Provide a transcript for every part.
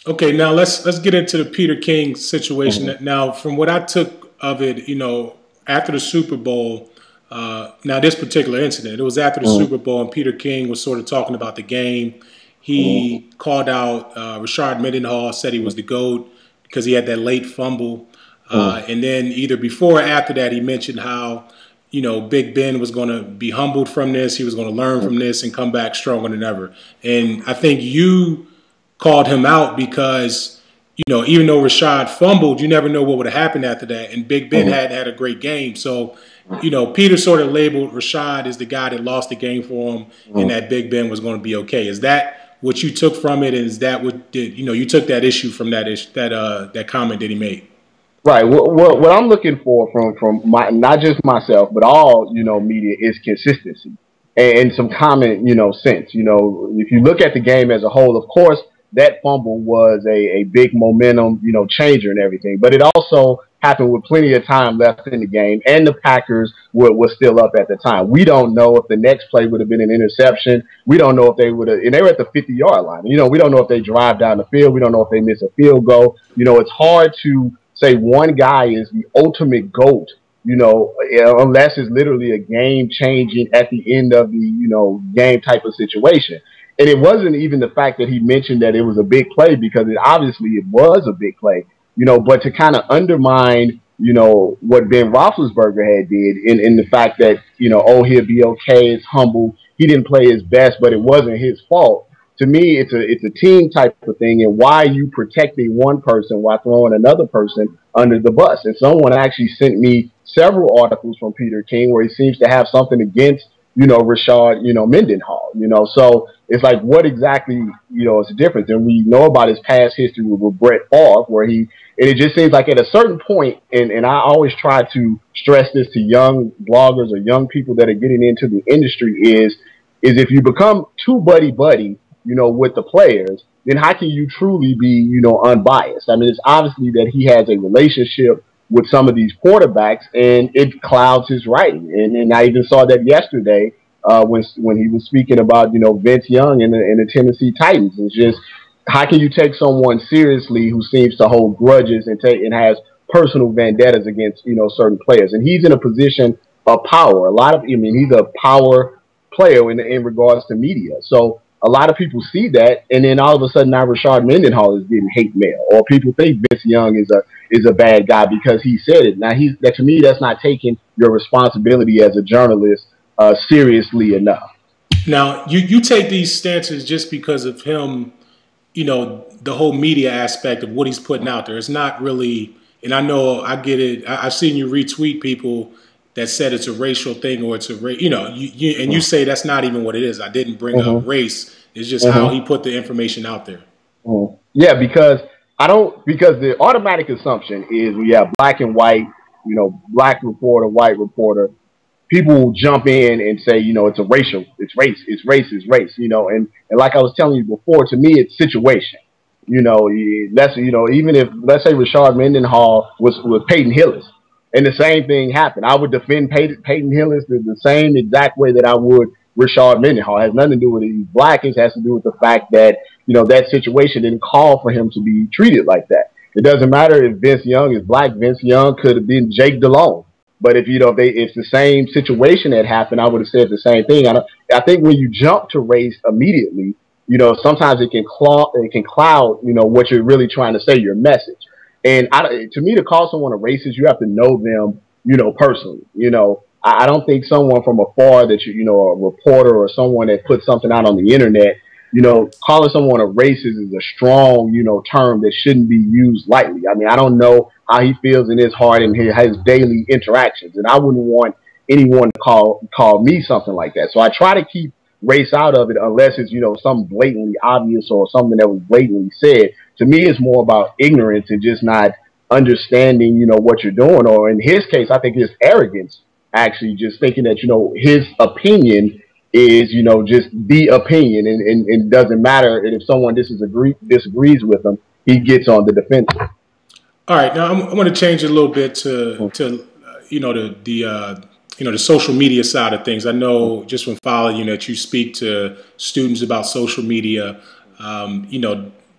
Okay, now let's get into the Peter King situation. Hmm. Now, from what I took of it, after the Super Bowl, now this particular incident, it was after the Hmm. Super Bowl, and Peter King was sort of talking about the game. Hmm. He called out Rashard Mendenhall, said he was the GOAT because he had that late fumble, Hmm. and then either before or after that, he mentioned how Big Ben was going to be humbled from this. He was going to learn from this and come back stronger than ever. And I think you called him out because, even though Rashad fumbled, you never know what would have happened after that. And Big Ben Hmm. had a great game. So, Peter sort of labeled Rashad as the guy that lost the game for him and Hmm. that Big Ben was going to be okay. Is that what you took from it? And is that what did, you took that issue from that comment that he made? Right. What I'm looking for from my not just myself, but all media is consistency and some common sense. If you look at the game as a whole, of course, that fumble was a big momentum changer and everything, but it also happened with plenty of time left in the game, and the Packers were still up at the time. We don't know if the next play would have been an interception. We don't know if they would have, and they were at the 50-yard line. We don't know if they drive down the field. We don't know if they miss a field goal. It's hard to say one guy is the ultimate GOAT, unless it's literally a game changing at the end of the, game type of situation. And it wasn't even the fact that he mentioned that it was a big play, because it was a big play, but to kind of undermine, what Ben Roethlisberger had did in the fact that, oh, he'll be okay, it's humble. He didn't play his best, but it wasn't his fault. To me, it's a team type of thing, and why you protecting one person while throwing another person under the bus. And someone actually sent me several articles from Peter King where he seems to have something against Rashard Mendenhall. So it's like, what exactly is the difference? And we know about his past history with Brett Favre, where and it just seems like at a certain point, and I always try to stress this to young bloggers or young people that are getting into the industry is if you become too buddy buddy with the players, then how can you truly be, unbiased? I mean, it's obviously that he has a relationship with some of these quarterbacks, and it clouds his writing. And I even saw that yesterday when he was speaking about, Vince Young and the Tennessee Titans. It's just, how can you take someone seriously who seems to hold grudges and has personal vendettas against, certain players? And he's in a position of power. He's a power player in regards to media. So a lot of people see that, and then all of a sudden now Rashard Mendenhall is getting hate mail, or people think Vince Young is a bad guy because he said it. Now that, to me, that's not taking your responsibility as a journalist seriously enough. Now, you take these stances just because of him, the whole media aspect of what he's putting out there. It's not really, and I know I get it. I've seen you retweet people that said it's a racial thing or it's a race, and you say that's not even what it is. I didn't bring up Mm-hmm. race. It's just how Mm-hmm. he put the information out there. Yeah, because the automatic assumption is we have black and white, black reporter, white reporter. People will jump in and say, it's race, it's race, and like I was telling you before, to me, it's situation. Even if, let's say, Rashard Mendenhall was Peyton Hillis, and the same thing happened, I would defend Peyton Hillis the same exact way that I would Rashard Mendenhall. It has nothing to do with it. He's black. It has to do with the fact that that situation didn't call for him to be treated like that. It doesn't matter if Vince Young is black. Vince Young could have been Jake Delhomme. But if the same situation had happened, I would have said the same thing. I think when you jump to race immediately, sometimes it can cloud what you're really trying to say, your message. And to me, to call someone a racist, you have to know them, personally. I don't think someone from afar that a reporter or someone that puts something out on the internet, calling someone a racist is a strong, term that shouldn't be used lightly. I mean, I don't know how he feels in his heart and his daily interactions, and I wouldn't want anyone to call me something like that. So I try to keep race out of it unless it's something blatantly obvious or something that was blatantly said. To me, it's more about ignorance and just not understanding what you're doing. Or in his case, I think it's arrogance, actually, just thinking that his opinion is just the opinion, and it doesn't matter. And if someone disagrees with him, he gets on the defensive. All right, now I'm going to change it a little bit to the social media side of things. I know just from following you that you speak to students about social media.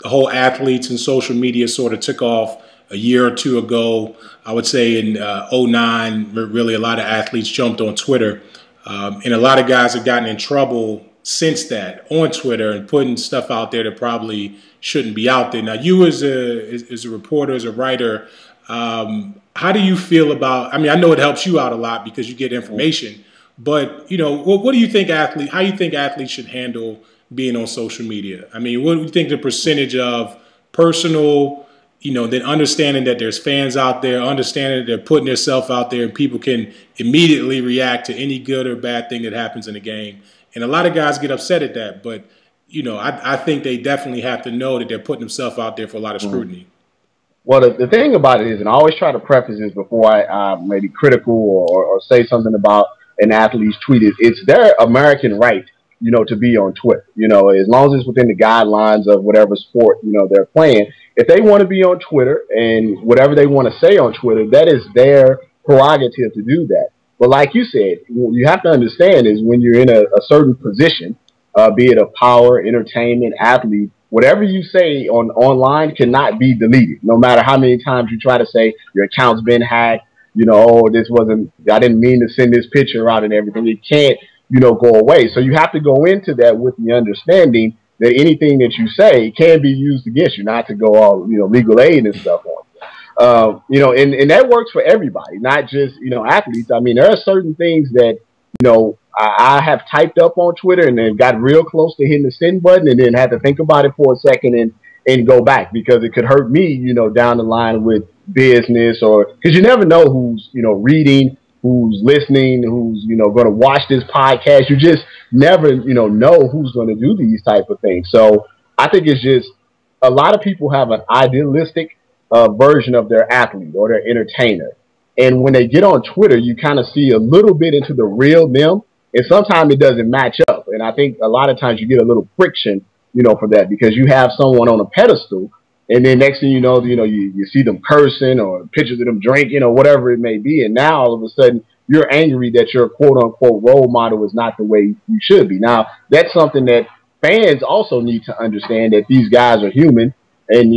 the whole athletes and social media sort of took off a year or two ago. I would say in '09, really a lot of athletes jumped on Twitter. And a lot of guys have gotten in trouble since that on Twitter and putting stuff out there that probably shouldn't be out there. Now, you as a reporter, as a writer, how do you feel about, I mean, I know it helps you out a lot because you get information, but, what do you think how you think athletes should handle being on social media? I mean, what do you think the percentage of personal, then understanding that there's fans out there, understanding that they're putting themselves out there and people can immediately react to any good or bad thing that happens in the game. And a lot of guys get upset at that, but, I think they definitely have to know that they're putting themselves out there for a lot of scrutiny. Well, the thing about it is, and I always try to preface this before I may be critical or say something about an athlete's tweet, it's their American right, to be on Twitter. As long as it's within the guidelines of whatever sport, they're playing. If they want to be on Twitter and whatever they want to say on Twitter, that is their prerogative to do that. But like you said, what you have to understand is when you're in a certain position, be it a power, entertainment, athlete, whatever you say online cannot be deleted. No matter how many times you try to say your account's been hacked, I didn't mean to send this picture out and everything. It can't, go away. So you have to go into that with the understanding that anything that you say can be used against you, not to go all, legal aid and stuff on. And that works for everybody, not just, athletes. I mean, there are certain things that, I have typed up on Twitter and then got real close to hitting the send button and then had to think about it for a second and go back because it could hurt me, down the line with business or because you never know who's, reading, who's listening, who's, going to watch this podcast. You just never, know who's going to do these type of things. So I think it's just a lot of people have an idealistic version of their athlete or their entertainer. And when they get on Twitter, you kind of see a little bit into the real them. And sometimes it doesn't match up. And I think a lot of times you get a little friction, for that because you have someone on a pedestal and then next thing you know, you see them cursing or pictures of them drinking or whatever it may be. And now all of a sudden you're angry that your quote unquote role model is not the way you should be. Now that's something that fans also need to understand that these guys are human and,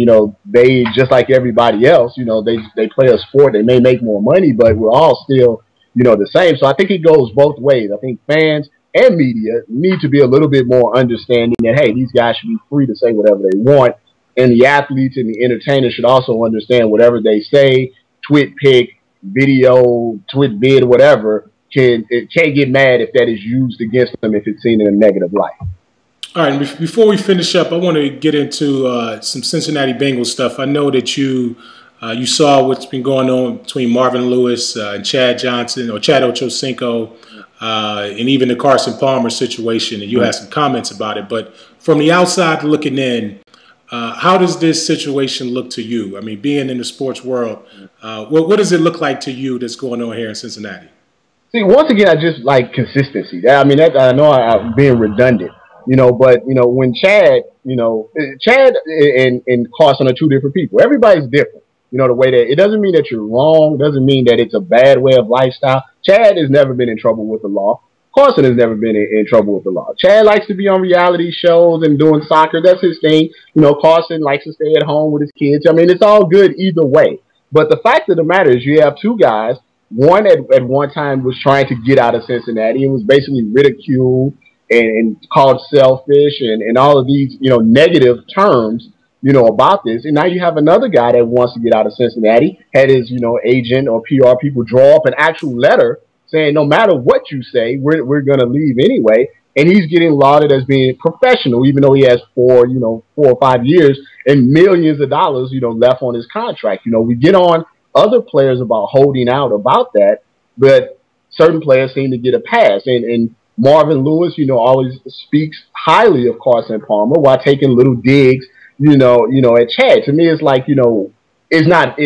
they just like everybody else, they play a sport. They may make more money, but we're all still, the same. So I think it goes both ways. I think fans and media need to be a little bit more understanding that, hey, these guys should be free to say whatever they want. And the athletes and the entertainers should also understand whatever they say, tweet pic, video, tweet vid, whatever, can't get mad if that is used against them if it's seen in a negative light. All right, and before we finish up, I want to get into some Cincinnati Bengals stuff. I know that you saw what's been going on between Marvin Lewis and Chad OchoCinco, and even the Carson Palmer situation, and you had some comments about it. But from the outside looking in, how does this situation look to you? I mean, being in the sports world, what does it look like to you that's going on here in Cincinnati? See, once again, I just like consistency. I know I'm being redundant, but, when Chad and Carson are two different people. Everybody's different. The way that it doesn't mean that you're wrong, doesn't mean that it's a bad way of lifestyle. Chad has never been in trouble with the law. Carson has never been in trouble with the law. Chad likes to be on reality shows and doing soccer. That's his thing. Carson likes to stay at home with his kids. I mean, it's all good either way. But the fact of the matter is you have two guys. One at one time was trying to get out of Cincinnati and was basically ridiculed and called selfish and all of these, negative terms, about this. And now you have another guy that wants to get out of Cincinnati, had his, agent or PR people draw up an actual letter saying no matter what you say, we're going to leave anyway. And he's getting lauded as being professional, even though he has 4 or 5 years and millions of dollars, left on his contract. We get on other players about holding out about that, but certain players seem to get a pass. And Marvin Lewis, always speaks highly of Carson Palmer while taking little digs, at Chad. To me, it's like, it's not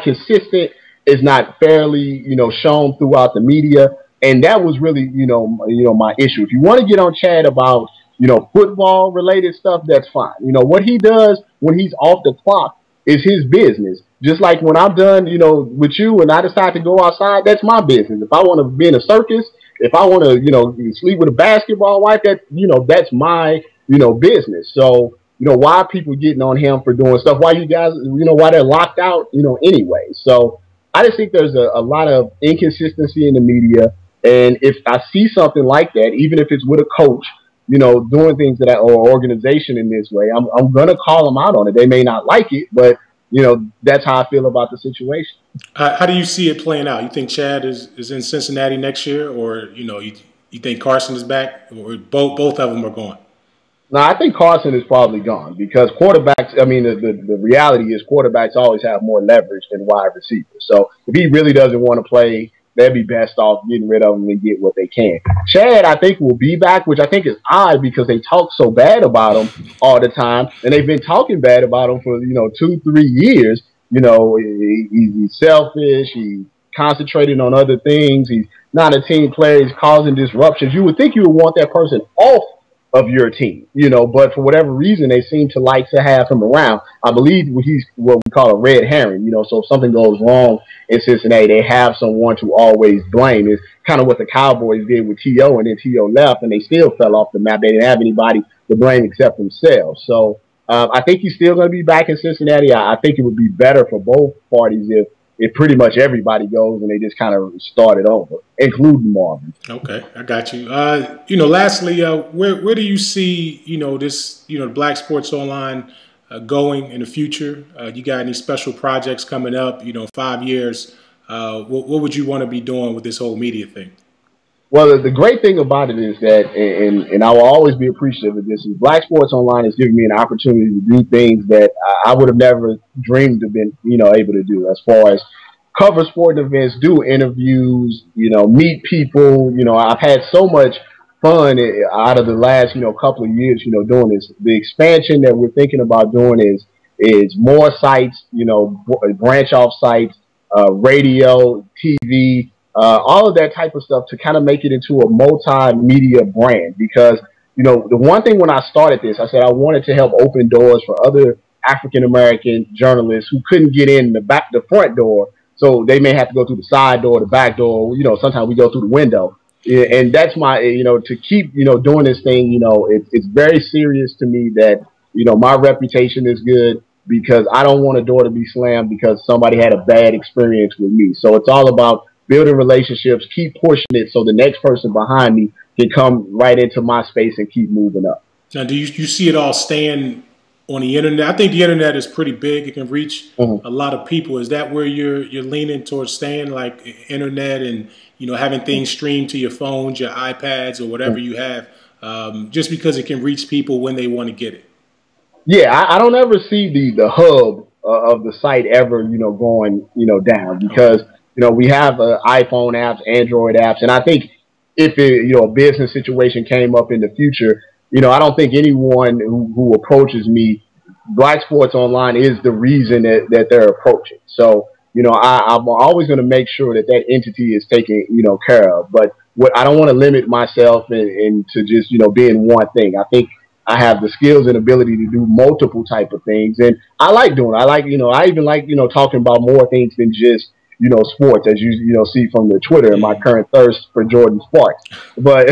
consistent. It's not fairly, shown throughout the media. And that was really, my issue. If you want to get on Chad about, football related stuff, that's fine. What he does when he's off the clock is his business. Just like when I'm done, with you and I decide to go outside, that's my business. If I want to be in a circus, if I want to, sleep with a basketball wife, that's my, business. So why are people getting on him for doing stuff? Why you guys, why they're locked out, anyway. So I just think there's a lot of inconsistency in the media. And if I see something like that, even if it's with a coach, doing things that or organization in this way, I'm gonna call them out on it. They may not like it, but that's how I feel about the situation. How do you see it playing out? You think Chad is in Cincinnati next year, or you think Carson is back, or both of them are gone? No, I think Carson is probably gone because quarterbacks. I mean, the reality is quarterbacks always have more leverage than wide receivers. So if he really doesn't want to play, they'd be best off getting rid of him and get what they can. Chad, I think, will be back, which I think is odd because they talk so bad about him all the time, and they've been talking bad about him for 2-3 years. He's selfish. He's concentrating on other things. He's not a team player. He's causing disruptions. You would think you would want that person off of your team, but for whatever reason, they seem to like to have him around. I believe he's what we call a red herring, so if something goes wrong in Cincinnati, they have someone to always blame. It's kind of what the Cowboys did with T.O., and then T.O. left, and they still fell off the map. They didn't have anybody to blame except themselves. So I think he's still going to be back in Cincinnati. I think it would be better for both parties if pretty much everybody goes and they just kind of start it over, including Marvin. Okay, I got you. Lastly, where do you see this Black Sports Online going in the future? You got any special projects coming up? 5 years. What would you want to be doing with this whole media thing? Well, the great thing about it is that, and I will always be appreciative of this, is Black Sports Online has given me an opportunity to do things that I would have never dreamed of been, able to do, as far as cover sporting events, do interviews, meet people. I've had so much fun out of the last, couple of years, doing this. The expansion that we're thinking about doing is more sites, branch off sites, radio, TV, all of that type of stuff to kind of make it into a multimedia brand. Because, the one thing when I started this, I said I wanted to help open doors for other African American journalists who couldn't get in the front door. So they may have to go through the side door, the back door. Sometimes we go through the window. And that's my, to keep, doing this thing, it's very serious to me that, my reputation is good, because I don't want a door to be slammed because somebody had a bad experience with me. So it's all about building relationships, keep pushing it so the next person behind me can come right into my space and keep moving up. Now, do you see it all staying on the internet? I think the internet is pretty big. It can reach a lot of people. Is that where you're leaning towards staying, like internet and having things streamed to your phones, your iPads, or whatever you have, just because it can reach people when they want to get it? Yeah, I don't ever see the hub of the site ever going down, because we have iPhone apps, Android apps, and I think if a business situation came up in the future, I don't think anyone who approaches me, Black Sports Online is the reason that they're approaching. So, I'm always going to make sure that entity is taken, care of. But what I don't want to limit myself into just, being one thing. I think I have the skills and ability to do multiple type of things. And I like doing it. I like, I even like, talking about more things than just, sports, as you see from the Twitter and my current thirst for Jordan Sparks. But,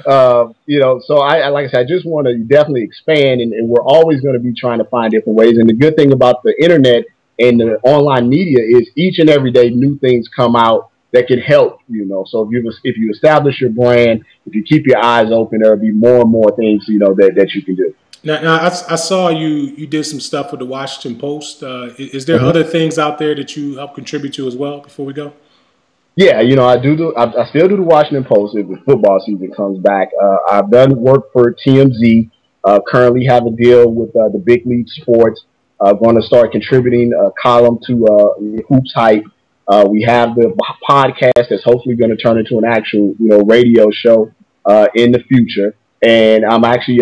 so I like I said, I just want to definitely expand, and we're always going to be trying to find different ways. And the good thing about the internet and the online media is each and every day new things come out that can help, So if you establish your brand, if you keep your eyes open, there'll be more and more things, that you can do. Now I saw you did some stuff with the Washington Post. Is there other things out there that you help contribute to as well before we go? Yeah, I still do the Washington Post if the football season comes back. I've done work for TMZ. Currently have a deal with the Big League Sports. Going to start contributing a column to Hoops Hype. We have the podcast that's hopefully going to turn into an actual, radio show in the future. And I'm actually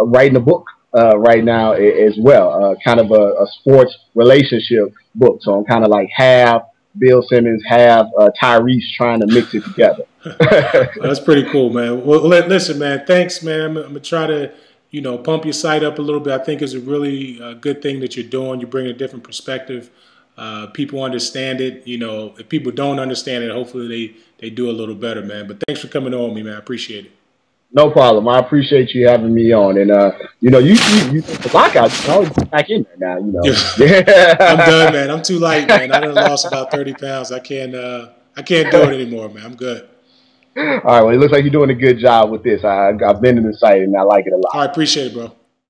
writing a book right now as well, kind of a sports relationship book. So I'm kind of like half Bill Simmons, half Tyrese, trying to mix it together. That's pretty cool, man. Well, listen, man, thanks, man. I'm going to try to, pump your site up a little bit. I think it's a really good thing that you're doing. You bring a different perspective. People understand it. If people don't understand it, hopefully they do a little better, man. But thanks for coming on me, man. I appreciate it. No problem. I appreciate you having me on. And you the lockout. You can always get back in there now. Yeah. Yeah. I'm done, man. I'm too light, man. I done lost about 30 pounds. I can't do it anymore, man. I'm good. All right. Well, it looks like you're doing a good job with this. I've been in the site and I like it a lot. All right, appreciate it, bro.